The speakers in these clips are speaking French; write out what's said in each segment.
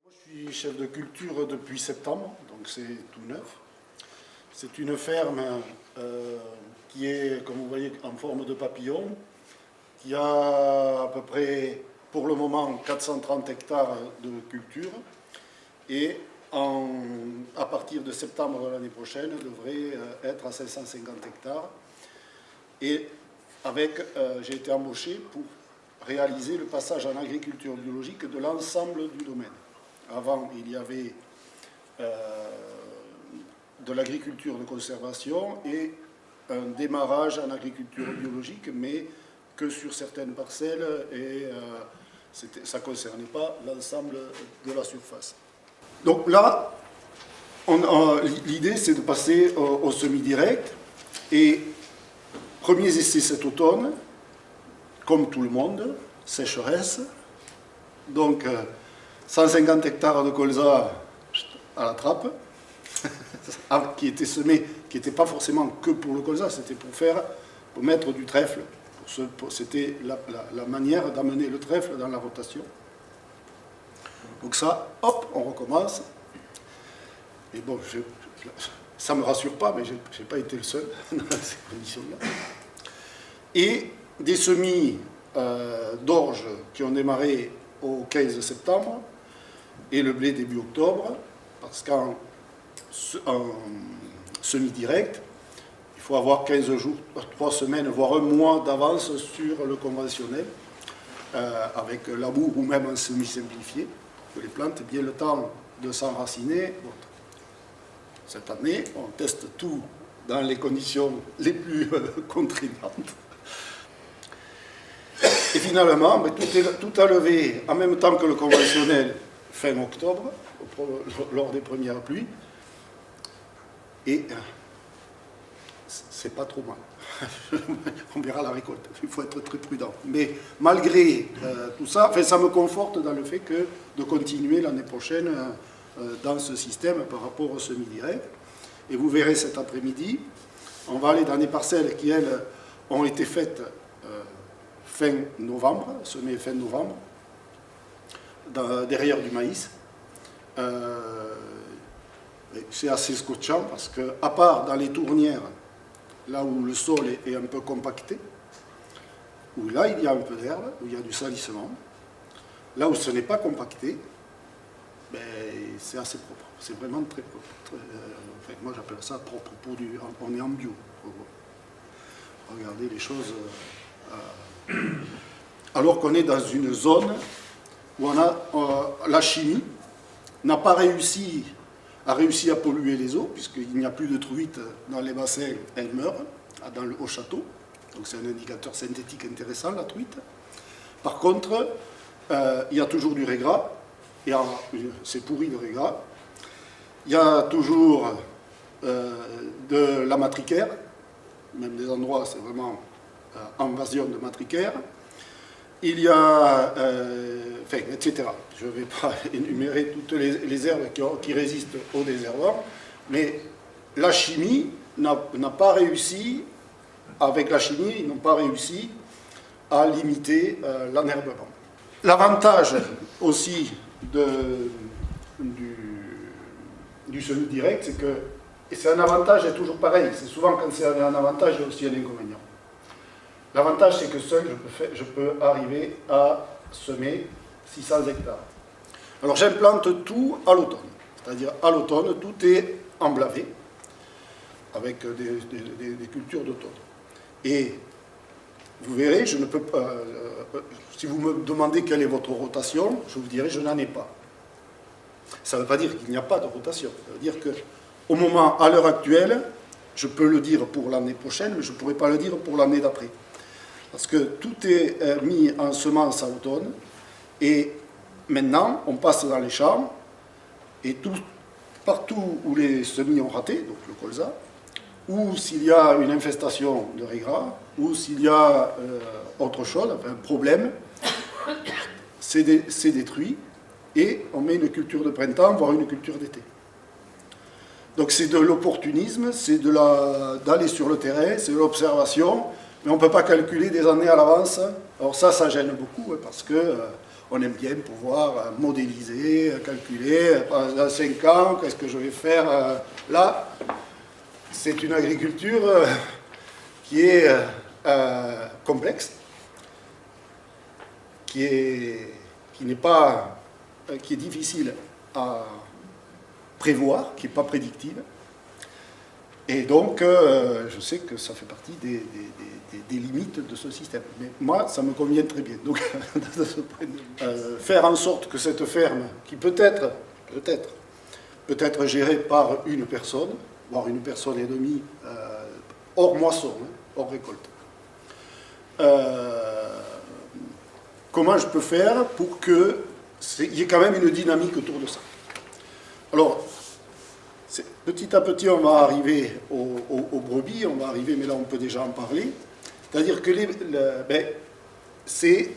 Je suis chef de culture depuis septembre, donc c'est tout neuf. C'est une ferme qui est, comme vous voyez, en forme de papillon, qui a à peu près, pour le moment, 430 hectares de culture et à partir de septembre de l'année prochaine, devrait être à 550 hectares. Et j'ai été embauché pour réaliser le passage en agriculture biologique de l'ensemble du domaine. Avant, il y avait de l'agriculture de conservation et un démarrage en agriculture biologique, mais que sur certaines parcelles, et ça ne concernait pas l'ensemble de la surface. Donc là, l'idée, c'est de passer au semi-direct, et premiers essais cet automne, comme tout le monde, sécheresse, donc 150 hectares de colza à la trappe, qui était semé, qui n'était pas forcément que pour le colza, c'était pour mettre du trèfle. C'était la manière d'amener le trèfle dans la rotation. Donc ça, hop, on recommence. Et bon, ça ne me rassure pas, mais je n'ai pas été le seul dans ces conditions-là. Et des semis d'orge qui ont démarré au 15 septembre, et le blé début octobre, parce qu'en semi-direct, il faut avoir 15 jours, 3 semaines, voire un mois d'avance sur le conventionnel, avec labour ou même en semi-simplifié, que les plantes aient bien le temps de s'enraciner. Bon, cette année, on teste tout dans les conditions les plus contraignantes. Et finalement, tout a levé en même temps que le conventionnel fin octobre, lors des premières pluies, et c'est pas trop mal. On verra la récolte, il faut être très prudent. Mais malgré tout ça, ça me conforte dans le fait de continuer l'année prochaine dans ce système par rapport au semi-direct. Et vous verrez cet après-midi, on va aller dans des parcelles qui, elles, ont été faites fin novembre, semées fin novembre, derrière du maïs. C'est assez scotchant parce que, à part dans les tournières, là où le sol est un peu compacté, où là il y a un peu d'herbe, où il y a du salissement, là où ce n'est pas compacté, c'est assez propre. C'est vraiment très propre. Moi j'appelle ça propre. On est en bio. Regardez les choses. Alors qu'on est dans une zone où la chimie n'a pas réussi à polluer les eaux, puisqu'il n'y a plus de truites dans les bassins, elles meurent au château. Donc c'est un indicateur synthétique intéressant, la truite. Par contre, il y a toujours du régras, et c'est pourri de régras. Il y a toujours de la matricaire, même des endroits, c'est vraiment invasion de matricaire. Il y a, etc. Je ne vais pas énumérer toutes les herbes qui résistent au désherbant, mais la chimie n'a pas réussi, avec la chimie, ils n'ont pas réussi à limiter l'enherbement. L'avantage aussi du semi-direct, c'est que, et c'est un avantage, et toujours pareil, c'est souvent quand c'est un avantage, il y a aussi un inconvénient. L'avantage, c'est que seul, je peux arriver à semer 600 hectares. Alors, j'implante tout à l'automne. C'est-à-dire, à l'automne, tout est emblavé, avec des cultures d'automne. Et vous verrez, je ne peux pas... si vous me demandez quelle est votre rotation, je vous dirai, je n'en ai pas. Ça ne veut pas dire qu'il n'y a pas de rotation. Ça veut dire qu'au moment, à l'heure actuelle, je peux le dire pour l'année prochaine, mais je ne pourrai pas le dire pour l'année d'après. Parce que tout est mis en semence à automne, et maintenant, on passe dans les champs, et partout où les semis ont raté, donc le colza, ou s'il y a une infestation de régras, ou s'il y a autre chose, un problème, c'est détruit, et on met une culture de printemps, voire une culture d'été. Donc c'est de l'opportunisme, c'est d'aller sur le terrain, c'est de l'observation, mais on ne peut pas calculer des années à l'avance. Alors ça gêne beaucoup, parce que on aime bien pouvoir modéliser, calculer, dans 5 ans, qu'est-ce que je vais faire là. C'est une agriculture qui est complexe, qui est difficile à prévoir, qui n'est pas prédictive. Et donc, je sais que ça fait partie des limites de ce système. Mais moi, ça me convient très bien. Donc, de ce point de vue, faire en sorte que cette ferme, qui peut être gérée par une personne, voire une personne et demie, hors moisson, hors récolte. Comment je peux faire pour qu'il y ait quand même une dynamique autour de ça? Alors, petit à petit, on va arriver aux brebis, on va arriver, mais là on peut déjà en parler. C'est-à-dire que c'est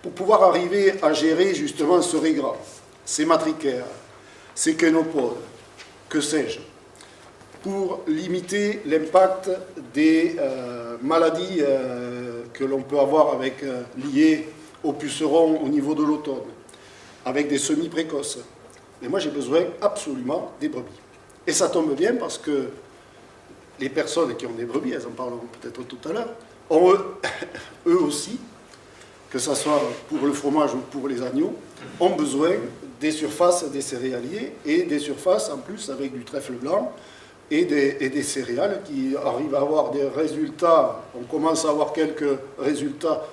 pour pouvoir arriver à gérer justement ce régras, ces matricaires, ces kénopodes, que sais-je, pour limiter l'impact des maladies que l'on peut avoir liées aux pucerons au niveau de l'automne, avec des semis précoces. Mais moi j'ai besoin absolument des brebis. Et ça tombe bien parce que les personnes qui ont des brebis, elles en parleront peut-être tout à l'heure, ont eux aussi, que ce soit pour le fromage ou pour les agneaux, ont besoin des surfaces des céréaliers et des surfaces en plus avec du trèfle blanc et des céréales qui arrivent à avoir des résultats. On commence à avoir quelques résultats,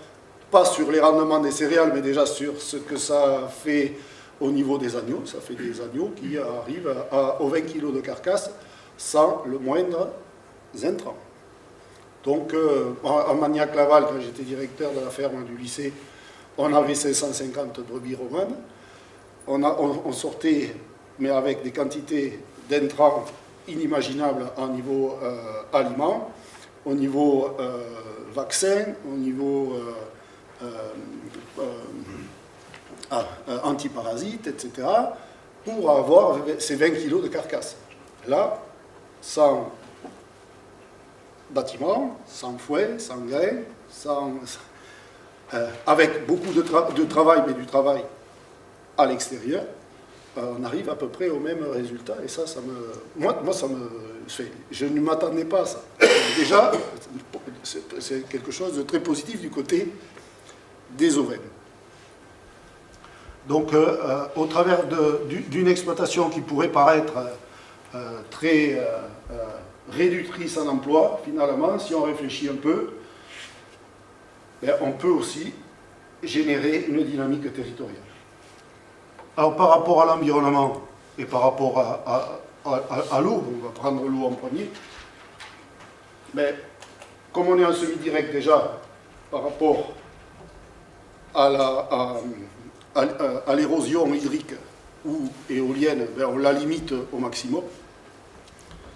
pas sur les rendements des céréales, mais déjà sur ce que ça fait au niveau des agneaux. Ça fait des agneaux qui arrivent aux 20 kg de carcasse sans le moindre intrant. Donc, en Magnac-Laval, quand j'étais directeur de la ferme du lycée, on avait 550 brebis romanes. On sortait, mais avec des quantités d'intrants inimaginables au niveau aliments, au niveau vaccin, au niveau antiparasites, etc., pour avoir ces 20 kg de carcasse. Là, sans bâtiment, sans fouet, sans grain, avec beaucoup de travail, mais du travail à l'extérieur, on arrive à peu près au même résultat. Et ça moi, ça me fait. Je ne m'attendais pas à ça. Déjà, c'est quelque chose de très positif du côté des ovins. Donc, au travers d'une exploitation qui pourrait paraître très réductrice en emploi, finalement, si on réfléchit un peu, on peut aussi générer une dynamique territoriale. Alors, par rapport à l'environnement et par rapport à l'eau, on va prendre l'eau en premier, mais comme on est en semi-direct déjà, par rapport à l'érosion hydrique ou éolienne, on la limite au maximum.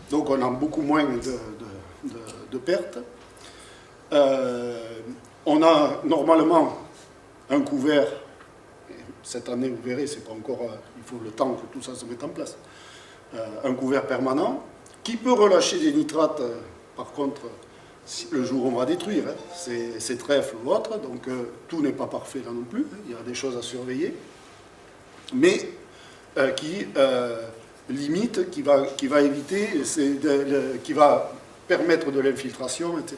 Donc on a beaucoup moins de pertes. On a normalement un couvert. Cette année, vous verrez, c'est pas encore. Il faut le temps que tout ça se mette en place. Un couvert permanent qui peut relâcher des nitrates, par contre, le jour où on va détruire ces trèfles ou autres. Donc tout n'est pas parfait là non plus. Il y a des choses à surveiller. Mais qui limite, qui va éviter, qui va permettre de l'infiltration, etc.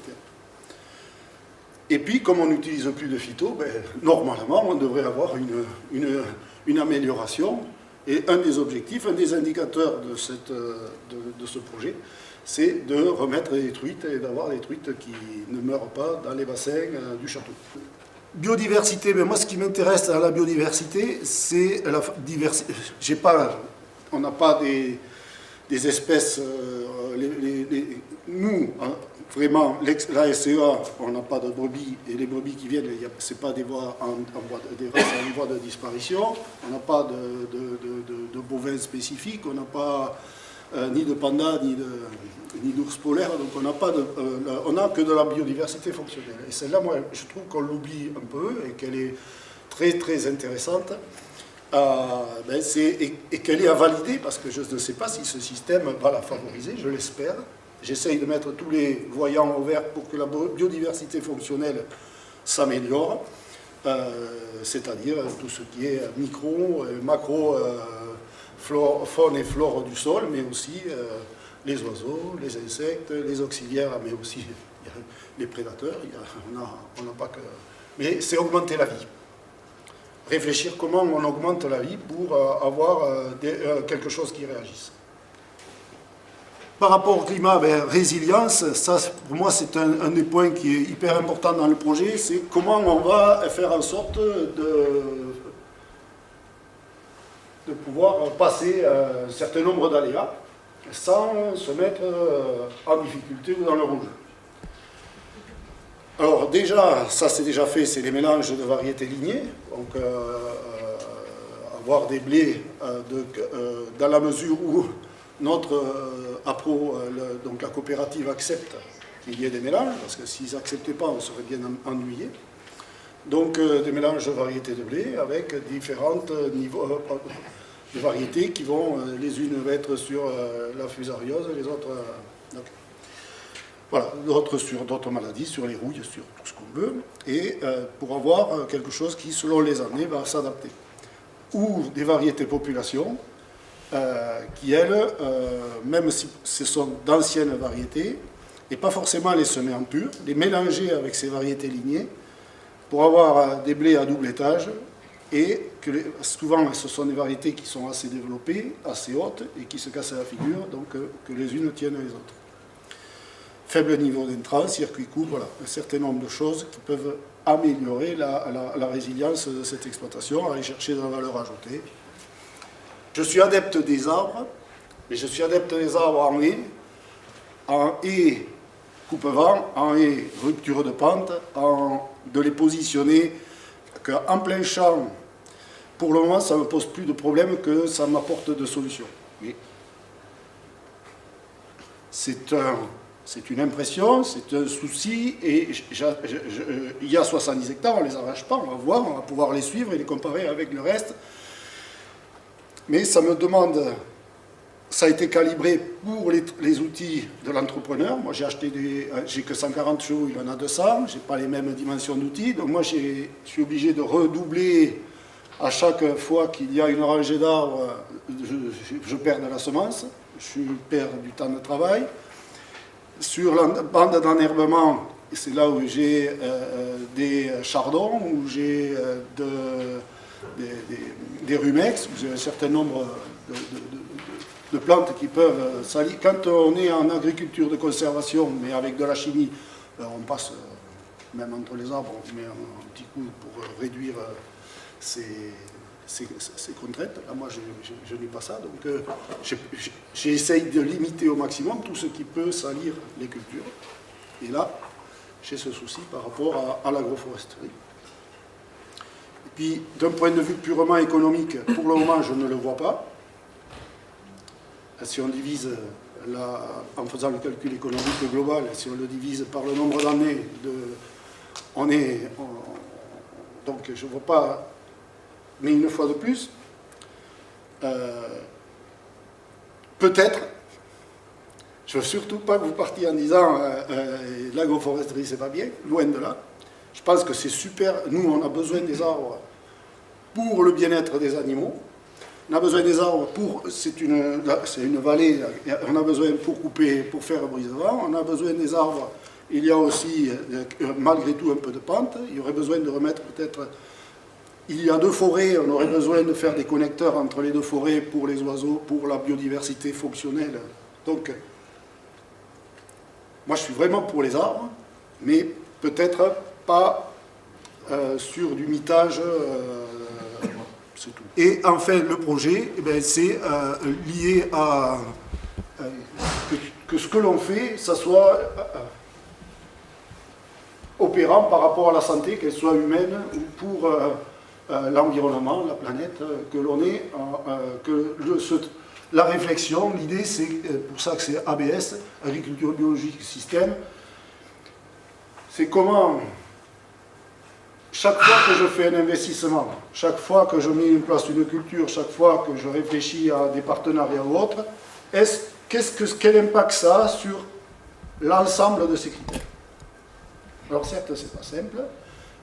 Et puis, comme on n'utilise plus de phyto, normalement, on devrait avoir une amélioration. Et un des objectifs, un des indicateurs de ce projet, c'est de remettre des truites et d'avoir des truites qui ne meurent pas dans les bassins du château. Biodiversité, mais moi ce qui m'intéresse à la biodiversité, c'est la diversité. On n'a pas des espèces, nous, hein, vraiment, la SCA, on n'a pas de brebis, et les brebis qui viennent, ce pas des races en voie de disparition, on n'a pas de bovins spécifiques, on n'a pas ni de pandas, ni d'ours polaires, donc on n'a que de la biodiversité fonctionnelle. Et celle-là, moi, je trouve qu'on l'oublie un peu, et qu'elle est très, très intéressante. Et qu'elle est à valider, parce que je ne sais pas si ce système va la favoriser, je l'espère, j'essaye de mettre tous les voyants au vert pour que la biodiversité fonctionnelle s'améliore, c'est-à-dire tout ce qui est micro, macro, faune et flore du sol, mais aussi les oiseaux, les insectes, les auxiliaires, mais aussi les prédateurs. On n'a pas que... Mais c'est augmenter la vie. Réfléchir comment on augmente la vie pour avoir quelque chose qui réagisse. Par rapport au climat, résilience, ça pour moi c'est un des points qui est hyper important dans le projet, c'est comment on va faire en sorte de pouvoir passer un certain nombre d'aléas sans se mettre en difficulté ou dans le rouge. Alors déjà, ça c'est déjà fait, c'est les mélanges de variétés lignées, donc avoir des blés dans la mesure où notre donc la coopérative accepte qu'il y ait des mélanges, parce que s'ils n'acceptaient pas, on serait bien ennuyé. Donc des mélanges de variétés de blé avec différents niveaux de variétés qui vont, les unes être sur la fusariose, les autres... voilà, d'autres sur d'autres maladies, sur les rouilles, sur tout ce qu'on veut, et pour avoir quelque chose qui, selon les années, va s'adapter. Ou des variétés population, qui, elles, même si ce sont d'anciennes variétés, et pas forcément les semer en pur, les mélanger avec ces variétés lignées, pour avoir des blés à double étage, et que souvent ce sont des variétés qui sont assez développées, assez hautes, et qui se cassent la figure, donc que les unes tiennent les autres. Faible niveau d'intrants, circuit court, voilà, un certain nombre de choses qui peuvent améliorer la résilience de cette exploitation, aller chercher de la valeur ajoutée. Je suis adepte des arbres, mais je suis adepte des arbres en haie coupe-vent, en haie rupture de pente, de les positionner qu'en plein champ. Pour le moment, ça ne me pose plus de problème que ça m'apporte de solutions. Mais c'est une impression, c'est un souci, et il y a 70 hectares, on ne les arrache pas, on va voir, on va pouvoir les suivre et les comparer avec le reste. Mais ça me demande, ça a été calibré pour les outils de l'entrepreneur. Moi j'ai que 140 chevaux, il en a 200, je n'ai pas les mêmes dimensions d'outils, donc moi je suis obligé de redoubler à chaque fois qu'il y a une rangée d'arbres, je perds de la semence, je perds du temps de travail. Sur la bande d'enherbement, c'est là où j'ai des chardons, où j'ai des rumex, où j'ai un certain nombre de plantes qui peuvent salir. Quand on est en agriculture de conservation, mais avec de la chimie, on passe, même entre les arbres, on met un petit coup pour réduire ces contraintes. Là, moi, je n'ai pas ça, donc j'essaye de limiter au maximum tout ce qui peut salir les cultures. Et là, j'ai ce souci par rapport à l'agroforesterie. Et puis, d'un point de vue purement économique, pour le moment, je ne le vois pas. Si on divise, en faisant le calcul économique global, si on le divise par le nombre d'années, donc je ne vois pas. Mais une fois de plus, peut-être, je ne veux surtout pas que vous partiez en disant l'agroforesterie c'est pas bien, loin de là. Je pense que c'est super, nous on a besoin des arbres pour le bien-être des animaux, on a besoin des arbres c'est une vallée, on a besoin pour couper, pour faire brise-vent, on a besoin des arbres, il y a aussi malgré tout un peu de pente, il y aurait besoin de remettre peut-être... Il y a 2 forêts, on aurait besoin de faire des connecteurs entre les 2 forêts pour les oiseaux, pour la biodiversité fonctionnelle. Donc, moi je suis vraiment pour les arbres, mais peut-être pas sur du mitage, c'est tout. Et enfin, le projet, c'est lié à que ce que l'on fait, ça soit opérant par rapport à la santé, qu'elle soit humaine ou pour... l'environnement, la planète, que l'on est, la réflexion, l'idée c'est pour ça que c'est ABS, Agriculture Biologique Système, c'est comment, chaque fois que je fais un investissement, chaque fois que je mets en place une culture, chaque fois que je réfléchis à des partenariats ou autres, quel impact ça a sur l'ensemble de ces critères. Alors certes, c'est pas simple,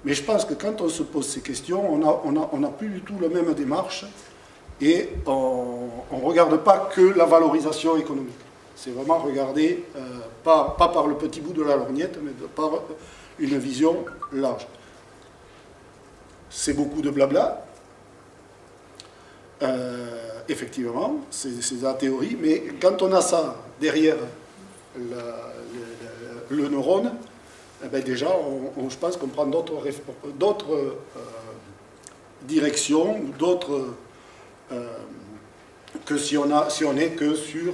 mais je pense que quand on se pose ces questions, on n'a plus du tout la même démarche et on ne regarde pas que la valorisation économique. C'est vraiment regarder, pas par le petit bout de la lorgnette, mais par une vision large. C'est beaucoup de blabla, effectivement, c'est la théorie, mais quand on a ça derrière le neurone, eh bien déjà, je pense qu'on prend d'autres directions, ou d'autres que si on est que sur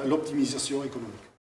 l'optimisation économique.